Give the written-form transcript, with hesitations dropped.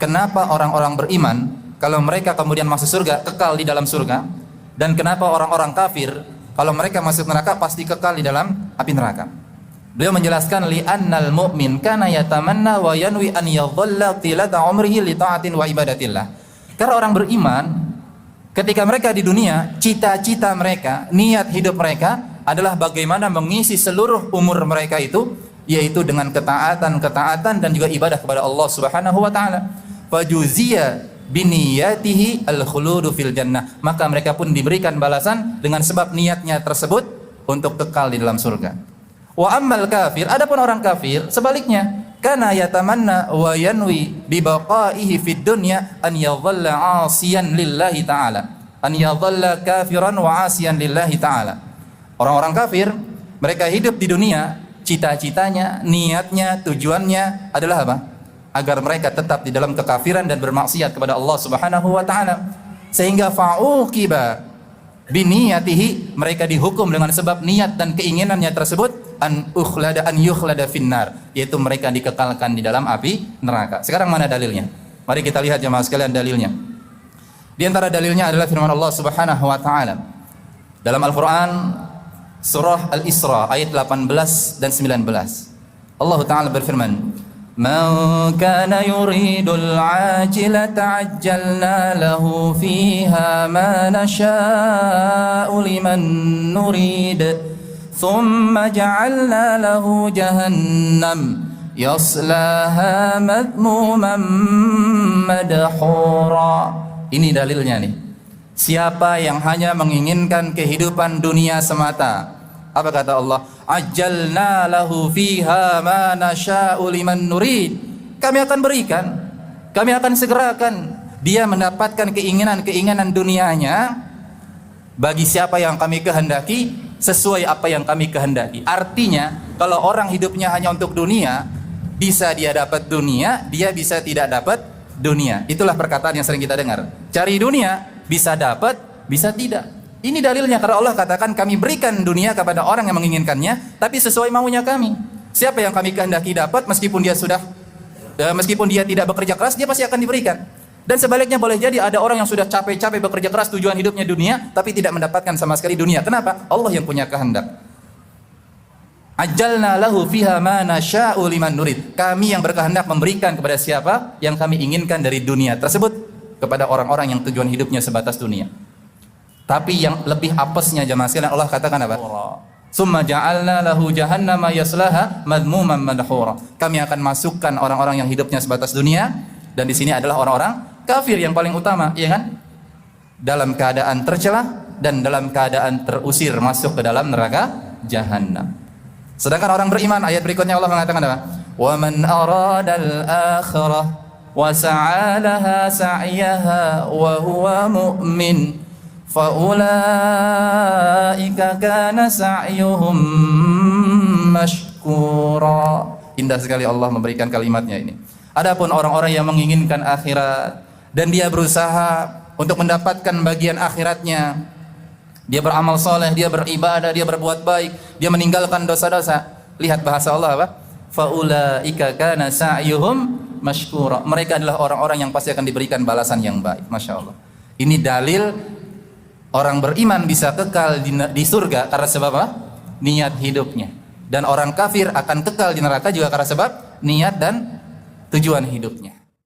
kenapa orang-orang beriman kalau mereka kemudian masuk surga kekal di dalam surga, dan kenapa orang-orang kafir kalau mereka masuk neraka pasti kekal di dalam api neraka. Beliau menjelaskan li'annal mu'min kana yatamanna wa yanwi an yadhalla tilata umrihi li ta'atin wa ibadatillah. Karena orang beriman ketika mereka di dunia, cita-cita mereka, niat hidup mereka adalah bagaimana mengisi seluruh umur mereka itu yaitu dengan ketaatan dan juga ibadah kepada Allah Subhanahu wa taala. Fajuziya biniyatihi al-khuludu fil jannah. Maka mereka pun diberikan balasan dengan sebab niatnya tersebut untuk kekal di dalam surga. Wa ammal kafir, adapun orang kafir sebaliknya, kana yatamanna wa yanwi bi baqaihi fid dunya an yadhalla 'asiyan lillahi ta'ala. An yadhalla kafiran wa 'asiyan lillahi ta'ala. Orang-orang kafir, mereka hidup di dunia, cita-citanya, niatnya, tujuannya adalah apa? Agar mereka tetap di dalam kekafiran dan bermaksiat kepada Allah Subhanahu wa taala. Sehingga fa'uqiba biniyatihi, mereka dihukum dengan sebab niat dan keinginannya tersebut an yukhlada finnar, yaitu mereka dikekalkan di dalam api neraka. Sekarang mana dalilnya? Mari kita lihat jemaah sekalian dalilnya. Di antara dalilnya adalah firman Allah Subhanahu wa taala dalam Al-Qur'an surah Al-Isra ayat 18 dan 19. Allah taala berfirman, "Man kana yuridul 'ajilata 'ajjalna lahu fiha ma nasha'u liman nurid, thumma ja'alna lahu jahannam yaslaha madhmuman madhura." Ini dalilnya nih. Siapa yang hanya menginginkan kehidupan dunia semata, apa kata Allah? Ajjalna lahu fiha ma nasha'u liman nurid. Kami akan berikan, kami akan segerakan dia mendapatkan keinginan dunianya bagi siapa yang kami kehendaki, sesuai apa yang kami kehendaki. Artinya, kalau orang hidupnya hanya untuk dunia, bisa dia dapat dunia, dia bisa tidak dapat dunia. Itulah perkataan yang sering kita dengar. Cari dunia, bisa dapat, bisa tidak. Ini dalilnya karena Allah katakan kami berikan dunia kepada orang yang menginginkannya, tapi sesuai maunya kami. Siapa yang kami kehendaki dapat, meskipun dia tidak bekerja keras, dia pasti akan diberikan. Dan sebaliknya boleh jadi ada orang yang sudah capek-capek bekerja keras, tujuan hidupnya dunia, tapi tidak mendapatkan sama sekali dunia. Kenapa? Allah yang punya kehendak. Ajjalna lahu fiha ma nasha'u liman nurid. Kami yang berkehendak memberikan kepada siapa yang kami inginkan dari dunia tersebut kepada orang-orang yang tujuan hidupnya sebatas dunia. Tapi yang lebih apesnya jemaah sekalian, Allah katakan apa? Summa ja'alna lahu jahannama yaslaha madhmuman madhura. Kami akan masukkan orang-orang yang hidupnya sebatas dunia, dan di sini adalah orang-orang kafir yang paling utama, ya kan? Dalam keadaan tercela dan dalam keadaan terusir masuk ke dalam neraka jahannam. Sedangkan orang beriman, ayat berikutnya Allah mengatakan apa? Wa man aradal akhirah wa sa'alaha sa'yaha wa huwa mu'min fa ulaika kana sa'yuhum mashkura. Indah sekali Allah memberikan kalimatnya ini. Adapun orang-orang yang menginginkan akhirat dan dia berusaha untuk mendapatkan bagian akhiratnya, dia beramal soleh, dia beribadah, dia berbuat baik, dia meninggalkan dosa-dosa. Lihat bahasa Allah apa? Faulaika kana sa'yuhum mashkura. Mereka adalah orang-orang yang pasti akan diberikan balasan yang baik. Masya Allah. Ini dalil orang beriman bisa kekal di surga karena sebab apa? Niat hidupnya. Dan orang kafir akan kekal di neraka juga karena sebab niat dan tujuan hidupnya.